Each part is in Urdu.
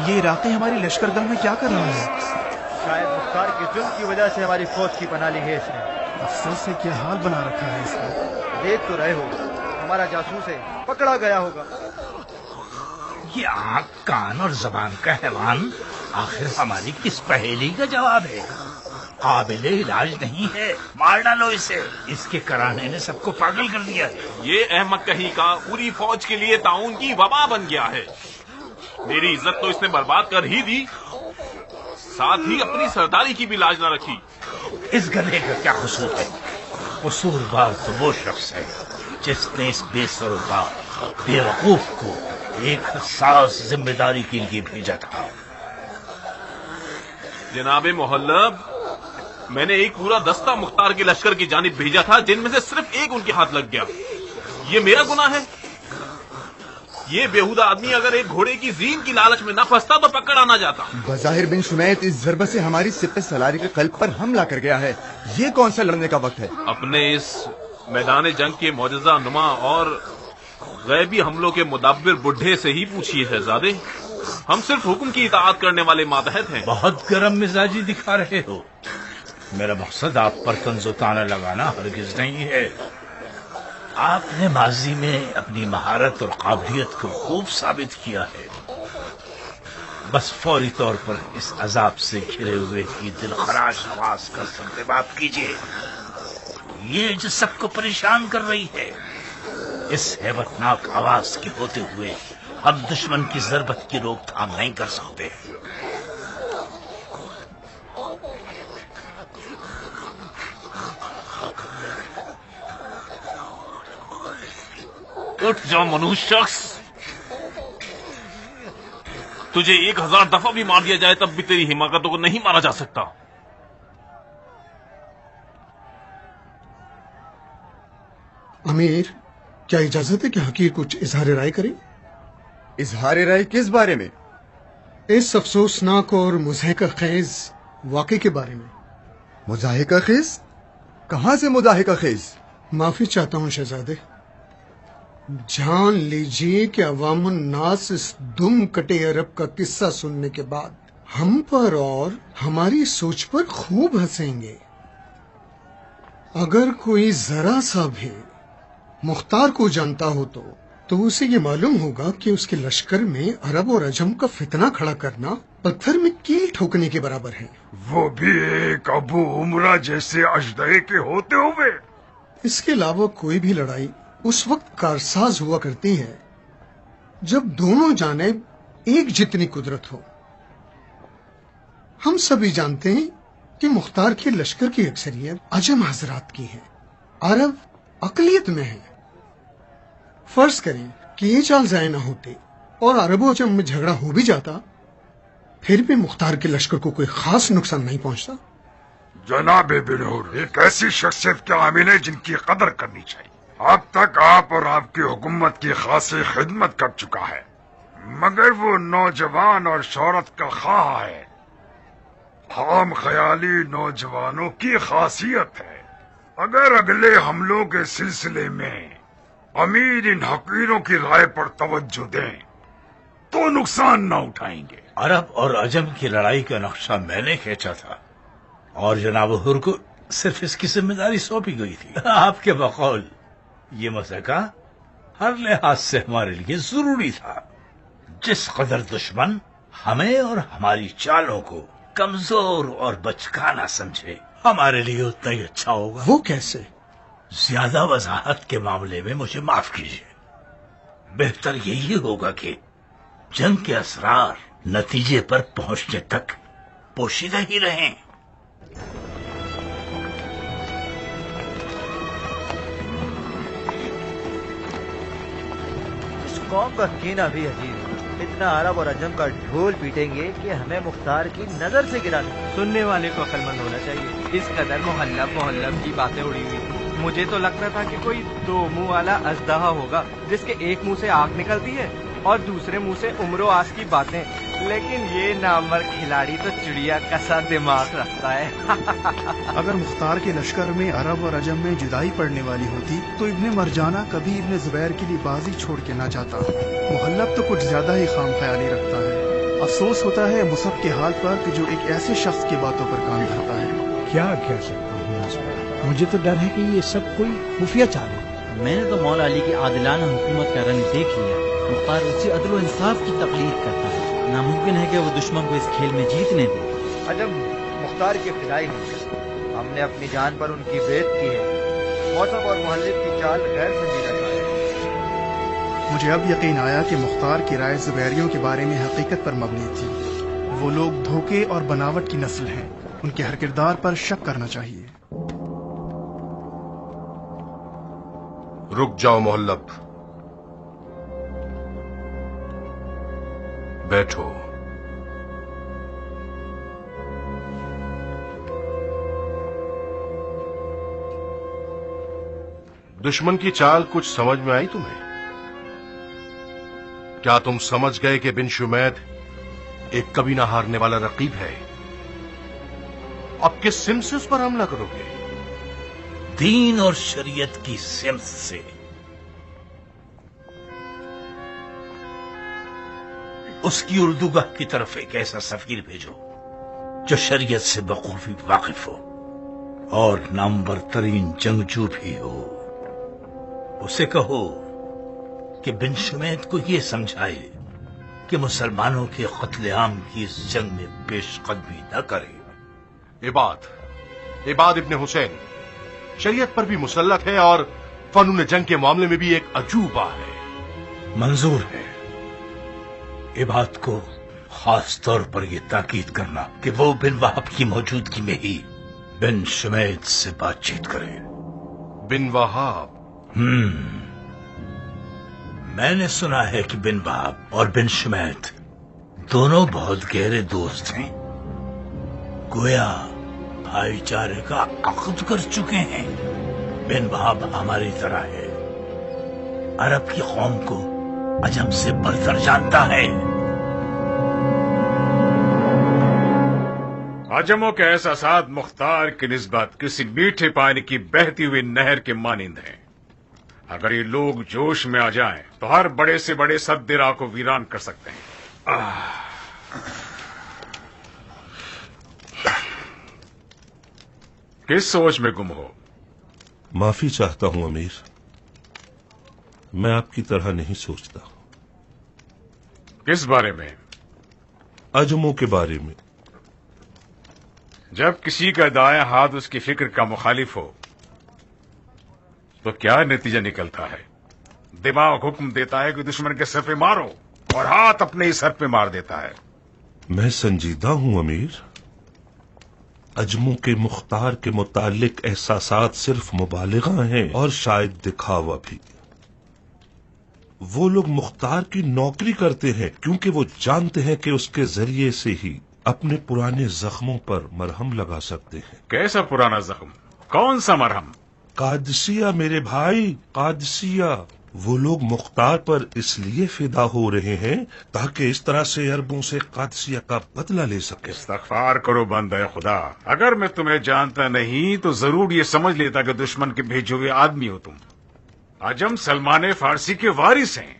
یہ عراقی ہماری لشکرگاہ میں کیا کر رہا ہے؟ شاید مختار کے جرم کی وجہ سے ہماری فوج کی پناہ لی ہے اس نے۔ افسر سے کیا حال بنا رکھا ہے اس نے؟ دیکھ تو رہے ہو، ہمارا جاسوس ہے، پکڑا گیا ہوگا۔ یہ آنکھ کان اور زبان کا حیوان آخر ہماری کس پہیلی کا جواب ہے؟ قابل علاج نہیں ہے، مار ڈالو اسے، اس کے کرانے نے سب کو پاگل کر دیا ہے۔ یہ احمد کہیں کا پوری فوج کے لیے تعاون کی وبا بن گیا ہے۔ میری عزت تو اس نے برباد کر ہی دی، ساتھ ہی اپنی سرداری کی بھی لاج نہ رکھی۔ اس گدھے کا کیا قصور ہے؟ قصوروار تو وہ شخص ہے جس نے اس بے سروپا بے وقوف کو ایک حساس ذمہ داری کے لیے بھیجا تھا۔ جناب محلب، میں نے ایک پورا دستہ مختار کے لشکر کی جانب بھیجا تھا، جن میں سے صرف ایک ان کے ہاتھ لگ گیا۔ یہ میرا گناہ ہے؟ یہ بیہودہ آدمی اگر ایک گھوڑے کی زین کی لالچ میں نہ پھنستا تو پکڑا نہ جاتا۔ بظاہر بن شمیت اس ضربت سے ہماری سپہ سالاری کے قلب پر حملہ کر گیا ہے۔ یہ کون سا لڑنے کا وقت ہے؟ اپنے اس میدان جنگ کے معجزہ نما اور غیبی حملوں کے مدبر بڈھے سے ہی پوچھیے شہزادے، ہم صرف حکم کی اطاعت کرنے والے ماتحت ہیں۔ بہت گرم مزاجی دکھا رہے ہو۔ میرا مقصد آپ پر طنز و طعنہ لگانا ہرگز نہیں ہے۔ آپ نے ماضی میں اپنی مہارت اور قابلیت کو خوب ثابت کیا ہے، بس فوری طور پر اس عذاب سے گھرے ہوئے کی دل خراش آواز کا سرتباب کیجیے۔ یہ جو سب کو پریشان کر رہی ہے، اس ہیبت ناک آواز کے ہوتے ہوئے ہم دشمن کی ضربت کی روک تھام نہیں کر سکتے۔ اٹھ جا منوش شخص، تجھے 1000 دفعہ بھی مار دیا جائے تب بھی تیری حماقتوں کو نہیں مارا جا سکتا۔ امیر، کیا اجازت ہے کہ حقیر کچھ اظہار رائے کریں؟ اظہار رائے کس بارے میں؟ اس افسوسناک اور مضحکہ خیز واقعے کے بارے میں۔ مضحکہ خیز؟ کہاں سے مضحکہ خیز؟ معافی چاہتا ہوں شہزادے، جان لیجیے کہ عوام الناس اس دم کٹے عرب کا قصہ سننے کے بعد ہم پر اور ہماری سوچ پر خوب ہنسیں گے۔ اگر کوئی ذرا سا بھی مختار کو جانتا ہو تو اسے یہ معلوم ہوگا کہ اس کے لشکر میں عرب اور عجم کا فتنہ کھڑا کرنا پتھر میں کیل ٹھوکنے کے برابر ہے، وہ بھی ایک ابو عمرہ جیسے اژدہے کے ہوتے ہوئے۔ اس کے علاوہ کوئی بھی لڑائی اس وقت کارساز ہوا کرتی ہے جب دونوں جانب ایک جتنی قدرت ہو۔ ہم سبھی جانتے ہیں کہ مختار کے لشکر کی اکثریت عجم حضرات کی ہے، عرب اقلیت میں ہے۔ فرض کریں کہ یہ چال ضائع نہ ہوتے اور عرب و عجم میں جھگڑا ہو بھی جاتا، پھر بھی مختار کے لشکر کو کوئی خاص نقصان نہیں پہنچتا۔ جناب بنور ایک ایسی شخصیت کے عامل ہے جن کی قدر کرنی چاہیے۔ اب تک آپ اور آپ کی حکومت کی خاصی خدمت کر چکا ہے، مگر وہ نوجوان اور شہرت کا خواہاں ہے۔ خام خیالی نوجوانوں کی خاصیت ہے۔ اگر اگلے حملوں کے سلسلے میں امیر ان حقیروں کی رائے پر توجہ دیں تو نقصان نہ اٹھائیں گے۔ عرب اور عجم کی لڑائی کا نقشہ میں نے کھینچا تھا اور جناب حر کو صرف اس کی ذمہ داری سونپی گئی تھی۔ آپ کے بقول یہ مسئلہ ہر لحاظ سے ہمارے لیے ضروری تھا۔ جس قدر دشمن ہمیں اور ہماری چالوں کو کمزور اور بچکانا سمجھے، ہمارے لیے اتنا ہی اچھا ہوگا۔ وہ کیسے؟ زیادہ وضاحت کے معاملے میں مجھے معاف کیجیے۔ بہتر یہی ہوگا کہ جنگ کے اسرار نتیجے پر پہنچنے تک پوشیدہ ہی رہیں۔ اس قوم کا کینہ بھی عجیب ہے، اتنا عرب اور عجم کا ڈھول پیٹیں گے کہ ہمیں مختار کی نظر سے گرا دیں۔ سننے والے کو عقل مند ہونا چاہیے۔ اس قدر محلب کی باتیں اڑی ہوئی تھی، مجھے تو لگتا تھا کہ کوئی 2 منہ والا اژدہا ہوگا جس کے ایک منہ سے آگ نکلتی ہے اور دوسرے منہ سے عمر و آس کی باتیں، لیکن یہ نامور کھلاڑی تو چڑیا کا سا دماغ رکھتا ہے۔ اگر مختار کے لشکر میں عرب اور عجم میں جدائی پڑنے والی ہوتی تو ابن مرجانہ کبھی ابن زبیر کے لیے بازی چھوڑ کے نہ جاتا۔ محلب تو کچھ زیادہ ہی خام خیالی رکھتا ہے۔ افسوس ہوتا ہے مصعب کے حال پر کہ جو ایک ایسے شخص کی باتوں پر کان دھرتا ہے۔ کیا کہہ سکتا ہوں اس پر؟ مجھے تو ڈر ہے کہ یہ سب کوئی خفیہ چال ہے۔ میں نے تو مولا علی کی عادلانہ حکومت کا رنگ دیکھ لیا۔ مختار اسی عدل و انصاف کی تقلید کرتا ہے، ناممکن ہے کہ وہ دشمن کو اس کھیل میں جیتنے دے۔ عجم مختار کے فدائی ہیں، ہم نے اپنی جان پر ان کی بیعت کی ہے۔ موصب اور محلب کی چال غیر سنجیدہ ہے۔ مجھے اب یقین آیا کہ مختار کی رائے زبیریوں کے بارے میں حقیقت پر مبنی تھی۔ وہ لوگ دھوکے اور بناوٹ کی نسل ہیں، ان کے ہر کردار پر شک کرنا چاہیے۔ رک جاؤ محلب، بیٹھو۔ دشمن کی چال کچھ سمجھ میں آئی تمہیں؟ کیا تم سمجھ گئے کہ بن شمید ایک کبھی نہ ہارنے والا رقیب ہے؟ اب کس سمت سے اس پر حملہ کرو گے؟ دین اور شریعت کی سمت سے۔ اس کی اردوگاہ کی طرف ایک ایسا سفیر بھیجو جو شریعت سے بخوبی واقف ہو اور نامور ترین جنگجو بھی ہو۔ اسے کہو کہ بن شمید کو یہ سمجھائے کہ مسلمانوں کے قتل عام کی اس جنگ میں پیش قدمی نہ کرے۔ عباد ابن حسین شریعت پر بھی مسلط ہے اور فنون جنگ کے معاملے میں بھی ایک عجوبہ ہے۔ منظور ہے عباد کو خاص طور پر یہ تاکید کرنا کہ وہ بن وہب کی موجودگی میں ہی بن شمید سے بات چیت کرے۔ بن وہاب؟ میں نے سنا ہے کہ بن وہب اور بن شمید دونوں بہت گہرے دوست ہیں، گویا بھائی چارے کا عقد کر چکے ہیں۔ بن وہب ہماری طرح ہے، عرب کی قوم کو عجم سے برتر جانتا ہے۔ عجموں کے احساسات مختار کی نسبت کسی میٹھے پانی کی بہتی ہوئی نہر کے مانند ہیں۔ اگر یہ لوگ جوش میں آ جائیں تو ہر بڑے سے بڑے سد راہ کو ویران کر سکتے ہیں۔ کس سوچ میں گم ہو؟ معافی چاہتا ہوں امیر، میں آپ کی طرح نہیں سوچتا۔ کس بارے میں؟ عجموں کے بارے میں۔ جب کسی کا دایاں ہاتھ اس کی فکر کا مخالف ہو تو کیا نتیجہ نکلتا ہے؟ دماغ حکم دیتا ہے کہ دشمن کے سر پہ مارو اور ہاتھ اپنے ہی سر پہ مار دیتا ہے۔ میں سنجیدہ ہوں امیر، عجموں کے مختار کے متعلق احساسات صرف مبالغہ ہیں اور شاید دکھاوا بھی۔ وہ لوگ مختار کی نوکری کرتے ہیں کیونکہ وہ جانتے ہیں کہ اس کے ذریعے سے ہی اپنے پرانے زخموں پر مرہم لگا سکتے ہیں۔ کیسا پرانا زخم؟ کون سا مرہم؟ قادسیہ میرے بھائی، قادسیہ۔ وہ لوگ مختار پر اس لیے فدا ہو رہے ہیں تاکہ اس طرح سے عربوں سے قادسیہ کا بدلہ لے سکے۔ استغفار کرو بندہ خدا، اگر میں تمہیں جانتا نہیں تو ضرور یہ سمجھ لیتا کہ دشمن کے بھیجے ہوئے آدمی ہو تم۔ عجم سلمان فارسی کے وارث ہیں،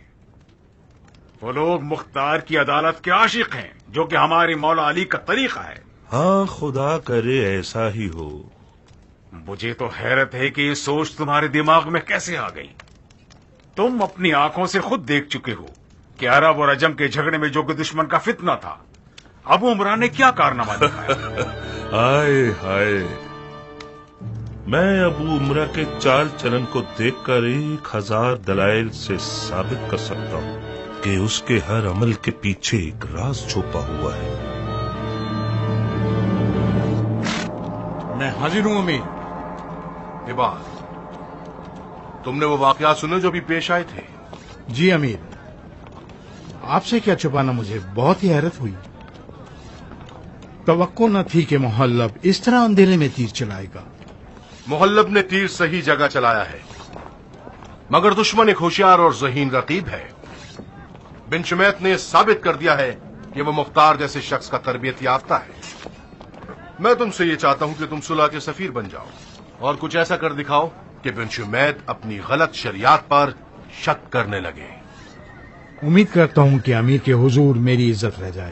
وہ لوگ مختار کی عدالت کے عاشق ہیں جو کہ ہمارے مولا علی کا طریقہ ہے۔ ہاں خدا کرے ایسا ہی ہو۔ مجھے تو حیرت ہے کہ یہ سوچ تمہارے دماغ میں کیسے آ گئی؟ تم اپنی آنکھوں سے خود دیکھ چکے ہو کہ عرب اور عجم کے جھگڑے میں جو کہ دشمن کا فتنہ تھا، ابو عمران نے کیا کارنامہ دکھایا۔ ہائے ہائے، میں ابو عمرہ کے چال چلن کو دیکھ کر 1000 دلائل سے ثابت کر سکتا ہوں کہ اس کے ہر عمل کے پیچھے ایک راز چھپا ہوا ہے۔ میں حاضر ہوں امیر۔ عباد، تم نے وہ واقعات سنے جو بھی پیش آئے تھے؟ جی امیر، آپ سے کیا چھپانا، مجھے بہت ہی حیرت ہوئی۔ توقع نہ تھی کہ محلب اس طرح اندھیرے میں تیر چلائے گا۔ محلب نے تیر صحیح جگہ چلایا ہے، مگر دشمن ایک ہوشیار اور ذہین رقیب ہے۔ بن شمیت نے ثابت کر دیا ہے کہ وہ مختار جیسے شخص کا تربیت یافتہ ہے۔ میں تم سے یہ چاہتا ہوں کہ تم صلح کے سفیر بن جاؤ اور کچھ ایسا کر دکھاؤ کہ بن شمیت اپنی غلط شریعت پر شک کرنے لگے۔ امید کرتا ہوں کہ امیر کے حضور میری عزت رہ جائے۔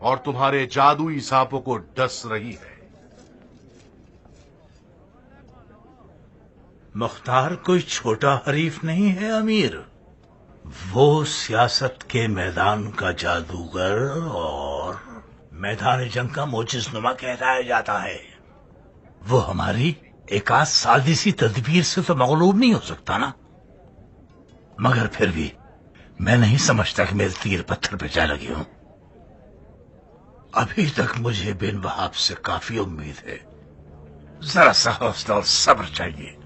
اور تمہارے جادوئی سانپوں کو ڈس رہی ہے۔ مختار کوئی چھوٹا حریف نہیں ہے امیر، وہ سیاست کے میدان کا جادوگر اور میدان جنگ کا موجز نما کہلایا جاتا ہے۔ وہ ہماری ایک آدھ سازشی تدبیر سے تو مغلوب نہیں ہو سکتا نا، مگر پھر بھی میں نہیں سمجھتا کہ میرے تیر پتھر پہ جا لگے ہوں۔ ابھی تک مجھے بن وہاب سے کافی امید ہے، ذرا سا حوصلہ اور صبر چاہیے۔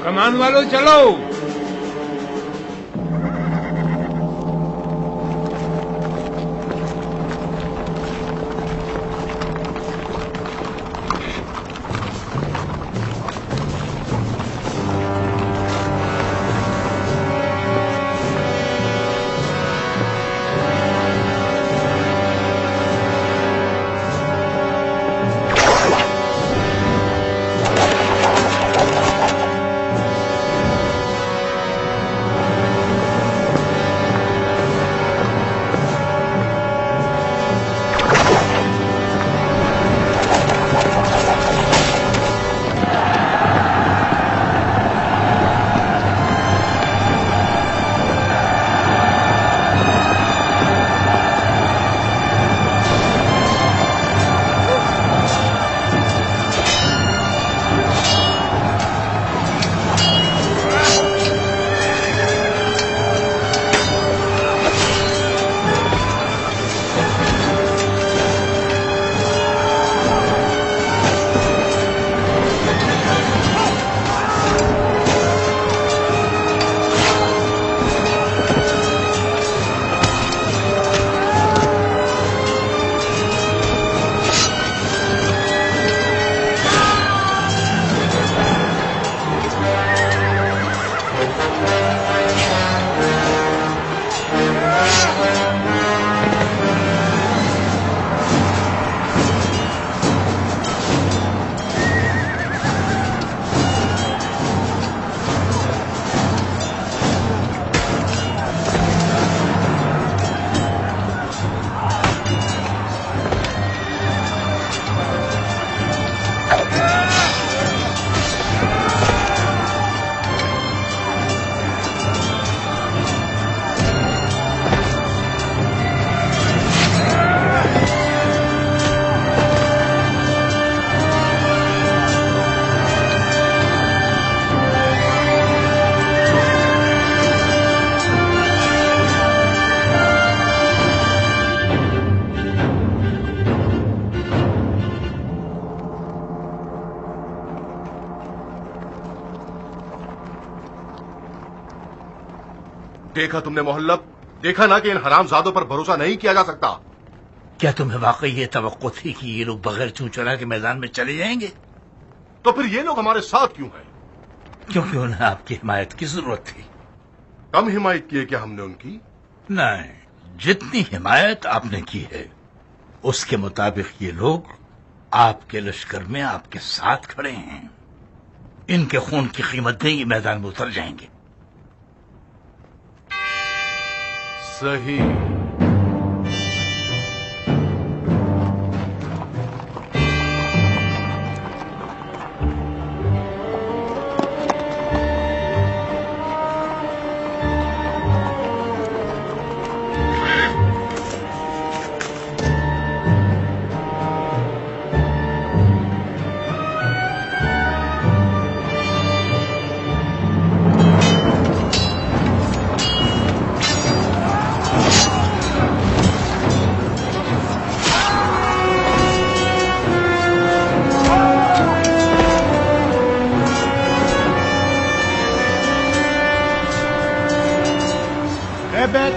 کمان والوں چلو۔ دیکھا تم نے محلب، دیکھا نا کہ ان حرام زادوں پر بھروسہ نہیں کیا جا سکتا۔ کیا تمہیں واقعی یہ توقع تھی کہ یہ لوگ بغیر چون چرا کے میدان میں چلے جائیں گے؟ تو پھر یہ لوگ ہمارے ساتھ کیوں ہیں؟ کیونکہ انہیں آپ کی حمایت کی ضرورت تھی۔ کم حمایت کی ہے کیا ہم نے ان کی؟ نہیں، جتنی حمایت آپ نے کی ہے اس کے مطابق یہ لوگ آپ کے لشکر میں آپ کے ساتھ کھڑے ہیں۔ ان کے خون کی قیمت دیں، یہ میدان میں اتر جائیں گے۔ صحیح،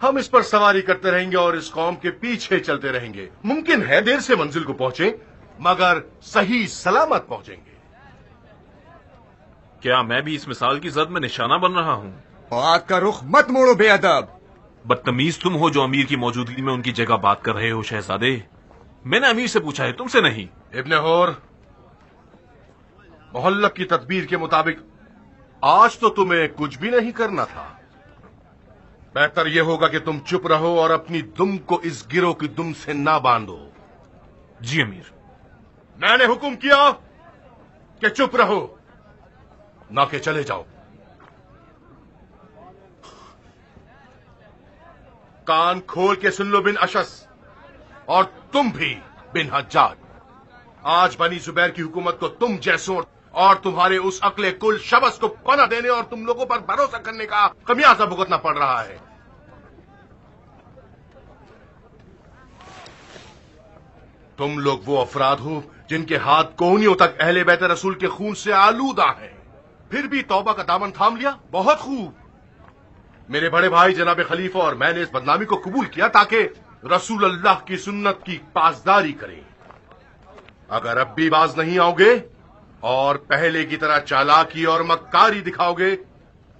ہم اس پر سواری کرتے رہیں گے اور اس قوم کے پیچھے چلتے رہیں گے. ممکن ہے دیر سے منزل کو پہنچیں مگر صحیح سلامت پہنچیں گے. کیا میں بھی اس مثال کی زد میں نشانہ بن رہا ہوں؟ بات کا رخ مت موڑو بے ادب. بدتمیز تم ہو جو امیر کی موجودگی میں ان کی جگہ بات کر رہے ہو شہزادے. میں نے امیر سے پوچھا ہے، تم سے نہیں. ابن حور، محلب کی تدبیر کے مطابق آج تو تمہیں کچھ بھی نہیں کرنا تھا. بہتر یہ ہوگا کہ تم چپ رہو اور اپنی دم کو اس گروہ کی دم سے نہ باندھو. جی امیر. میں نے حکم کیا کہ چپ رہو، نہ کہ چلے جاؤ. کان کھول کے سن لو بن اشس، اور تم بھی بن حجاج. آج بنی زبیر کی حکومت کو تم جیسوں اور تمہارے اس عقل کل شبس کو پناہ دینے اور تم لوگوں پر بھروسہ کرنے کا خمیازہ بھگتنا پڑ رہا ہے. تم لوگ وہ افراد ہو جن کے ہاتھ کونیوں تک اہل بیت رسول کے خون سے آلودہ ہیں، پھر بھی توبہ کا دامن تھام لیا. بہت خوب. میرے بڑے بھائی جناب خلیفہ اور میں نے اس بدنامی کو قبول کیا تاکہ رسول اللہ کی سنت کی پاسداری کریں. اگر اب بھی باز نہیں آؤ گے اور پہلے کی طرح چالاکی اور مکاری دکھاؤ گے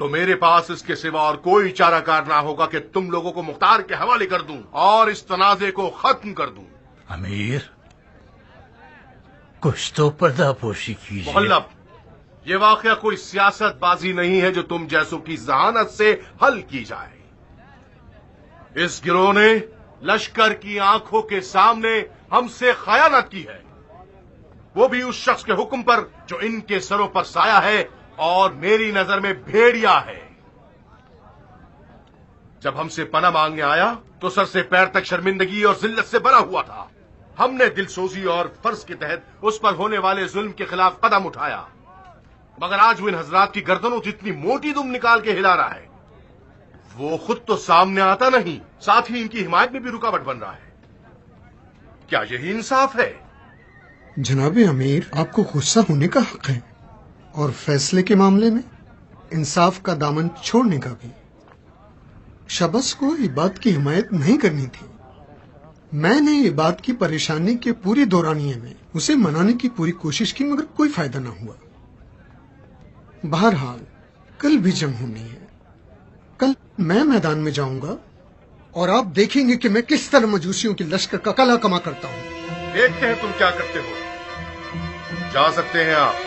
تو میرے پاس اس کے سوا اور کوئی چارہ کار نہ ہوگا کہ تم لوگوں کو مختار کے حوالے کر دوں اور اس تنازع کو ختم کر دوں. امیر، کچھ تو پردہ پوشی کیجیے. محلب، یہ واقعہ کوئی سیاست بازی نہیں ہے جو تم جیسوں کی ذہانت سے حل کی جائے. اس گروہ نے لشکر کی آنکھوں کے سامنے ہم سے خیانت کی ہے، وہ بھی اس شخص کے حکم پر جو ان کے سروں پر سایہ ہے اور میری نظر میں بھیڑیا ہے. جب ہم سے پناہ مانگنے آیا تو سر سے پیر تک شرمندگی اور ذلت سے بھرا ہوا تھا. ہم نے دل سوزی اور فرض کے تحت اس پر ہونے والے ظلم کے خلاف قدم اٹھایا، مگر آج وہ ان حضرات کی گردنوں سے اتنی موٹی دم نکال کے ہلا رہا ہے. وہ خود تو سامنے آتا نہیں، ساتھ ہی ان کی حمایت میں بھی رکاوٹ بن رہا ہے. کیا یہی انصاف ہے؟ جناب امیر، آپ کو غصہ ہونے کا حق ہے، اور فیصلے کے معاملے میں انصاف کا دامن چھوڑنے کا بھی. شبس کو یہ بات کی حمایت نہیں کرنی تھی. میں نے یہ بات کی پریشانی کے پورے دورانیے میں اسے منانے کی پوری کوشش کی، مگر کوئی فائدہ نہ ہوا. بہرحال کل بھی جنگ ہونی ہے. کل میں میدان میں جاؤں گا اور آپ دیکھیں گے کہ میں کس طرح مجوسیوں کے لشکر کا کلا کما کرتا ہوں. دیکھتے ہیں تم کیا کرتے ہو. جا سکتے ہیں آپ.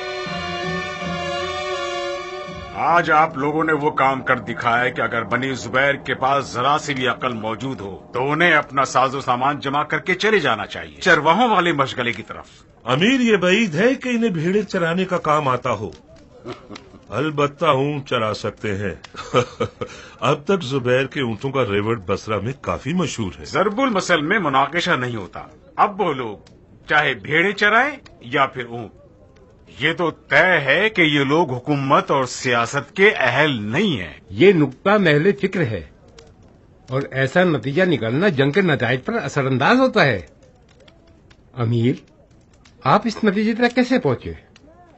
آج آپ لوگوں نے وہ کام کر دکھایا کہ اگر بنی زبیر کے پاس ذرا سی بھی عقل موجود ہو تو انہیں اپنا ساز و سامان جمع کر کے چلے جانا چاہیے چرواہوں والے مشغلے کی طرف. امیر، یہ بعید ہے کہ انہیں بھیڑیں چرانے کا کام آتا ہو. البتہ اونٹ چرا سکتے ہیں. اب تک زبیر کے اونٹوں کا ریوٹ بصرہ میں کافی مشہور ہے. ضرب المثل میں مناقشہ نہیں ہوتا. اب وہ لوگ چاہے بھیڑیں چرائیں یا پھر اونٹ، یہ تو طے ہے کہ یہ لوگ حکومت اور سیاست کے اہل نہیں ہیں. یہ نقطہ محل فکر ہے، اور ایسا نتیجہ نکلنا جنگ کے نتائج پر اثر انداز ہوتا ہے. امیر، آپ اس نتیجے تک کیسے پہنچے؟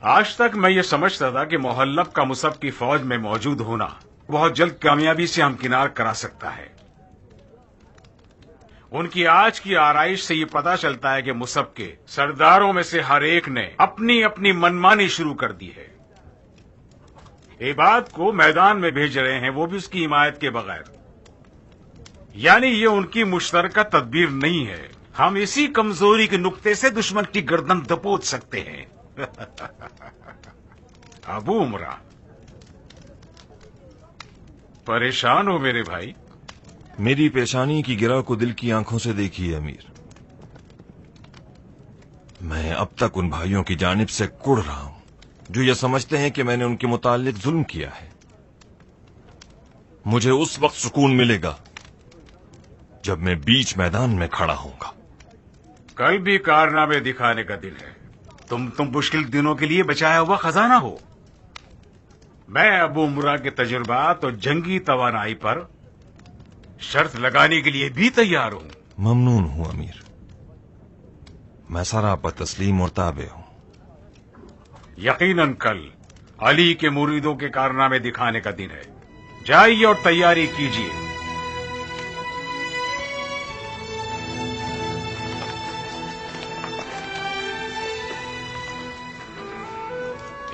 آج تک میں یہ سمجھتا تھا کہ محلب کا مصعب کی فوج میں موجود ہونا بہت جلد کامیابی سے ہمکنار کرا سکتا ہے. ان کی آج کی آرائش سے یہ پتا چلتا ہے کہ مصعب کے سرداروں میں سے ہر ایک نے اپنی اپنی منمانی شروع کر دی ہے. عباد کو میدان میں بھیج رہے ہیں، وہ بھی اس کی حمایت کے بغیر. یعنی یہ ان کی مشترکہ تدبیر نہیں ہے. ہم اسی کمزوری کے نقطے سے دشمن کی گردن دبوچ سکتے ہیں. ابو عمرہ، پریشان ہو میرے بھائی؟ میری پیشانی کی گرہ کو دل کی آنکھوں سے دیکھیے امیر. میں اب تک ان بھائیوں کی جانب سے کڑ رہا ہوں جو یہ سمجھتے ہیں کہ میں نے ان کے متعلق ظلم کیا ہے. مجھے اس وقت سکون ملے گا جب میں بیچ میدان میں کھڑا ہوں گا. کل بھی کارنامے دکھانے کا دن ہے. تم مشکل دنوں کے لیے بچایا ہوا خزانہ ہو. میں ابو عمرہ کے تجربات اور جنگی توانائی پر شرط لگانے کے لیے بھی تیار ہوں. ممنون ہوں امیر. میں سراپا تسلیم اور تابع ہوں. یقیناً کل علی کے مریدوں کے کارنامے دکھانے کا دن ہے. جائیے اور تیاری کیجیے.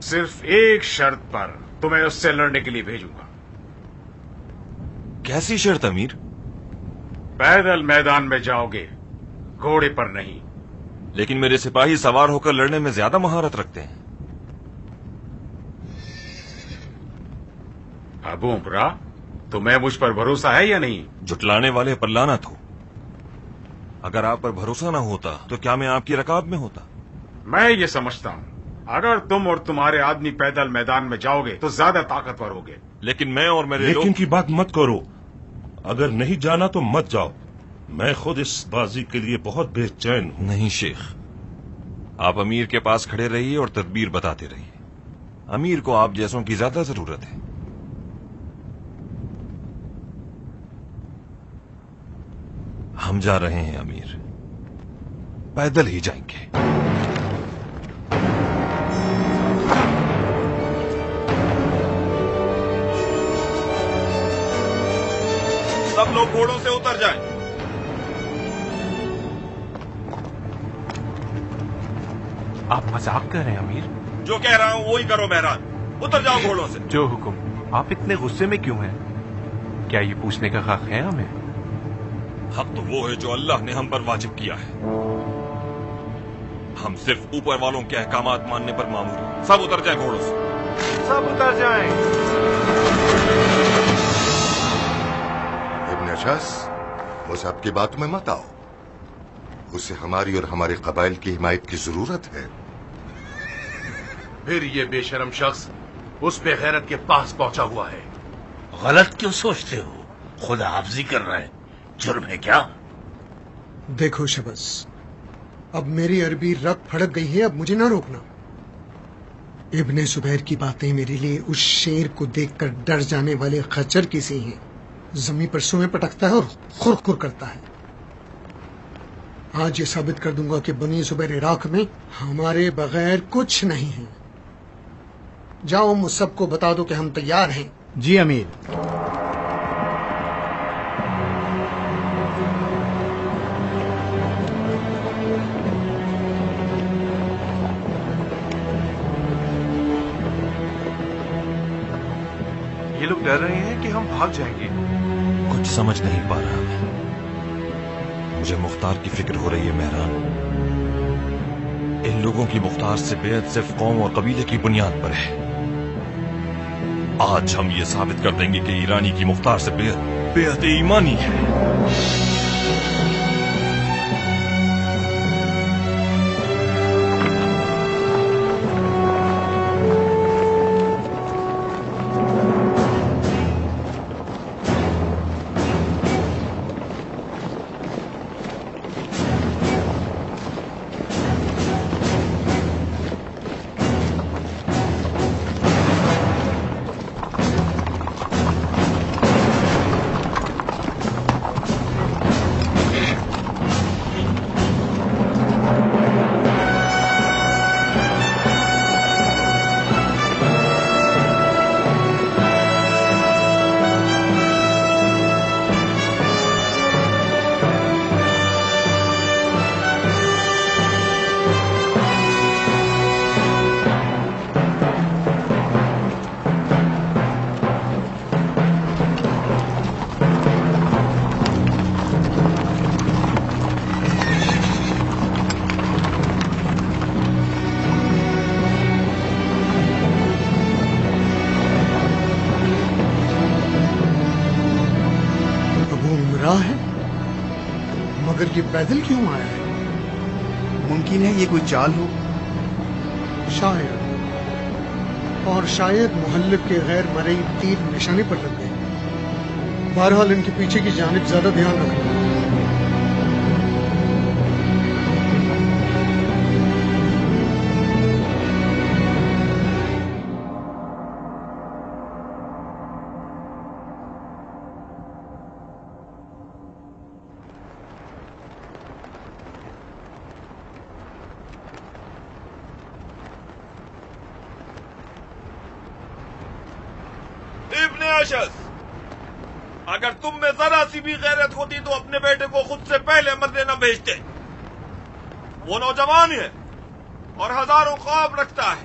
صرف ایک شرط پر تمہیں اس سے لڑنے کے لیے بھیجوں گا. کیسی شرط امیر؟ پیدل میدان میں جاؤ گے، گھوڑے پر نہیں. لیکن میرے سپاہی سوار ہو کر لڑنے میں زیادہ مہارت رکھتے ہیں. ابو عمرہ، تمہیں مجھ پر بھروسہ ہے یا نہیں؟ جھٹلانے والے پر لعنت ہو. اگر آپ پر بھروسہ نہ ہوتا تو کیا میں آپ کی رکاب میں ہوتا؟ میں یہ سمجھتا ہوں اگر تم اور تمہارے آدمی پیدل میدان میں جاؤ گے تو زیادہ طاقتور ہوگے. لیکن میں اور میرے لیکن لوگ... کی بات مت کرو. اگر نہیں جانا تو مت جاؤ. میں خود اس بازی کے لیے بہت بے چین ہوں. نہیں شیخ، آپ امیر کے پاس کھڑے رہیے اور تدبیر بتاتے رہیے. امیر کو آپ جیسوں کی زیادہ ضرورت ہے. ہم جا رہے ہیں امیر، پیدل ہی جائیں گے. سب لوگ گھوڑوں سے اتر جائیں. آپ مذاق کر رہے ہیں امیر؟ جو کہہ رہا ہوں وہی کرو مہران. اتر جاؤ گھوڑوں سے. جو حکم. آپ اتنے غصے میں کیوں ہیں؟ کیا یہ پوچھنے کا حق ہے ہمیں؟ حق تو وہ ہے جو اللہ نے ہم پر واجب کیا ہے. ہم صرف اوپر والوں کے احکامات ماننے پر معمول ہیں. سب اتر جائیں گھوڑوں سے. سب اتر جائیں. ابن اشعث، مصعب کی بات میں مت آؤ. اسے ہماری اور ہمارے قبائل کی حمایت کی ضرورت ہے. پھر یہ بے شرم شخص اس بے غیرت کے پاس پہنچا ہوا ہے. غلط کیوں سوچتے ہو؟ خدا حافظی کر رہا ہے. جرم ہے کیا؟ دیکھو شبس، اب میری عربی رگ پھڑک گئی ہے، اب مجھے نہ روکنا. ابن زبیر کی باتیں میرے لیے اس شیر کو دیکھ کر ڈر جانے والے خچر کی سی ہیں. زمین پر سوئیں پٹکتا ہے اور خر کرتا ہے. آج یہ ثابت کر دوں گا کہ بنی زبیر عراق میں ہمارے بغیر کچھ نہیں ہے. جاؤ مجھ سب کو بتا دو کہ ہم تیار ہیں. جی امیر. یہ لوگ ڈر رہے ہیں کہ ہم بھاگ جائیں گے. کچھ سمجھ نہیں پا رہا میں. مجھے مختار کی فکر ہو رہی ہے مہران. ان لوگوں کی مختار سے بیعت صرف قوم اور قبیلے کی بنیاد پر ہے. آج ہم یہ ثابت کر دیں گے کہ ایرانی کی مختار سے بیعت ایمانی ہے. ہے مگر یہ پیدل کیوں آیا ہے؟ ممکن ہے یہ کوئی چال ہو. شاید، اور شاید محلب کے غیر مرئی تیر نشانے پر لگ گئے. بہرحال ان کے پیچھے کی جانب زیادہ دھیان رکھنا. ابن اشعث، اگر تم میں ذرا سی بھی غیرت ہوتی تو اپنے بیٹے کو خود سے پہلے مرنے نہ بھیجتے. وہ نوجوان ہے اور ہزاروں خواب رکھتا ہے.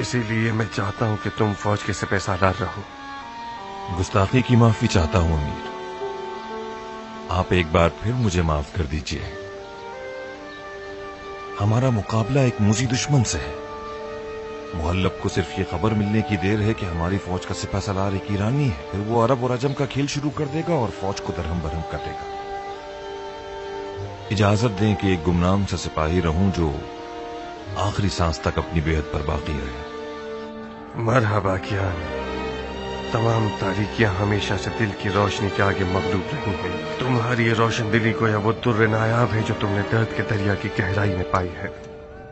اسی لیے میں چاہتا ہوں کہ تم فوج کے سپہ سالار رہو۔ گستاخی کی معافی چاہتا ہوں امیر، آپ ایک بار پھر مجھے معاف کر دیجئے۔ ہمارا مقابلہ ایک موذی دشمن سے ہے۔ محلب کو صرف یہ خبر ملنے کی دیر ہے کہ ہماری فوج کا سپہ سالار ایک ایرانی ہے، پھر وہ عرب اور عجم کا کھیل شروع کر دے گا اور فوج کو درہم برہم کر دے گا۔ اجازت دیں کہ ایک گمنام سا سپاہی رہوں جو آخری سانس تک اپنی بیعت پر باقی رہے۔ مرحبا کیان، تمام تاریکیاں ہمیشہ سے دل کی روشنی کے آگے مغلوب رہی ہیں۔ تمہاری یہ روشن دلی کو یا وہ در نایاب ہے جو تم نے درد کے دریا کی گہرائی میں پائی ہے۔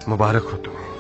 مبارک ہو تمہیں۔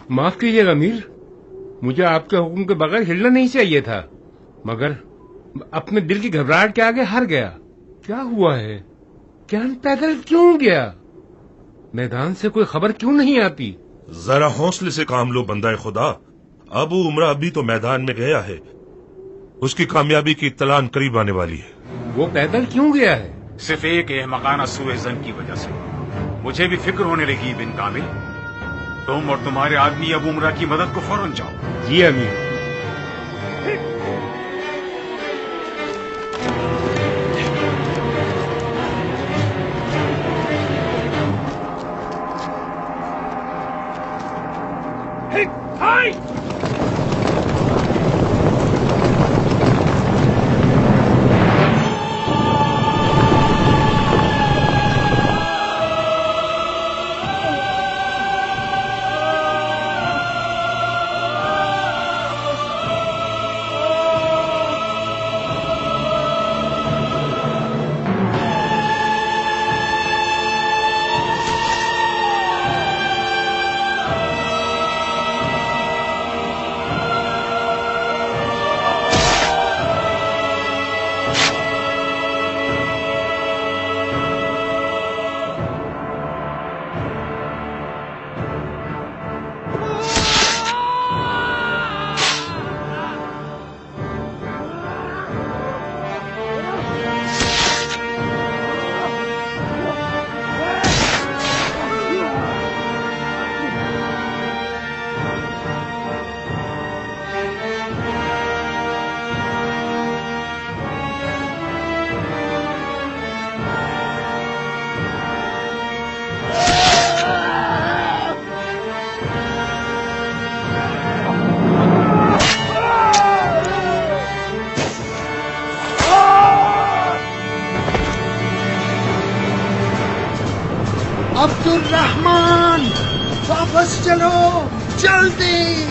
معاف کیجیے گا امیر، مجھے آپ کے حکم کے بغیر ہلنا نہیں چاہیے تھا، مگر اپنے دل کی گھبراہٹ کے آگے ہار گیا۔ کیا ہوا ہے؟ کیان پیدل کیوں گیا؟ میدان سے کوئی خبر کیوں نہیں آتی؟ ذرا حوصلے سے کام لو بندہ خدا، ابو عمرہ ابھی تو میدان میں گیا ہے، اس کی کامیابی کی اطلاع قریب آنے والی ہے۔ وہ پیدل کیوں گیا ہے؟ صرف ایک احمقانہ سوء ظن کی وجہ سے۔ مجھے بھی فکر ہونے لگی بن کامل، تم اور تمہارے آدمی ابو عمرہ کی مدد کو فوراً جاؤ۔ جی امیر۔ عبدالرحمن واپس چلو جلدی۔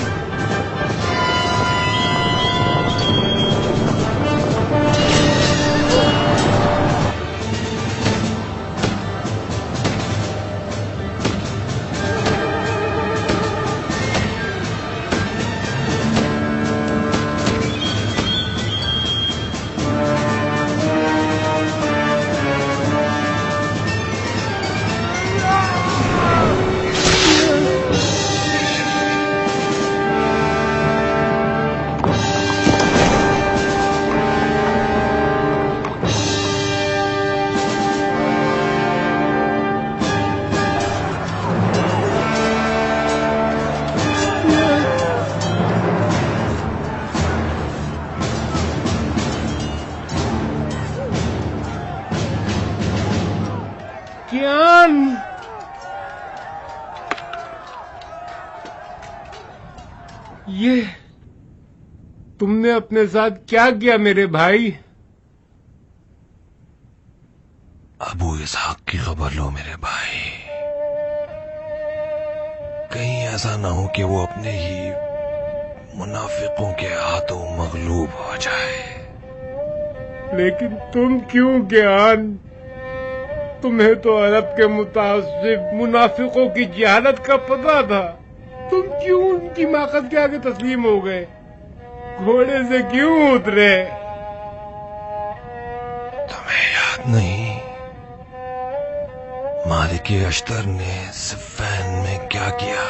یہ تم نے اپنے ساتھ کیا کیا میرے بھائی؟ ابو اسحاق کی خبر لو میرے بھائی، کہیں ایسا نہ ہو کہ وہ اپنے ہی منافقوں کے ہاتھوں مغلوب ہو جائے۔ لیکن تم کیوں گیان؟ تمہیں تو عرب کے متعصب منافقوں کی جہالت کا پتہ تھا، تم کیوں ان کی ماخذ کے آگے تسلیم ہو گئے؟ گھوڑے سے کیوں اترے؟ تمہیں یاد نہیں مالک اشتر نے صفین میں کیا کیا؟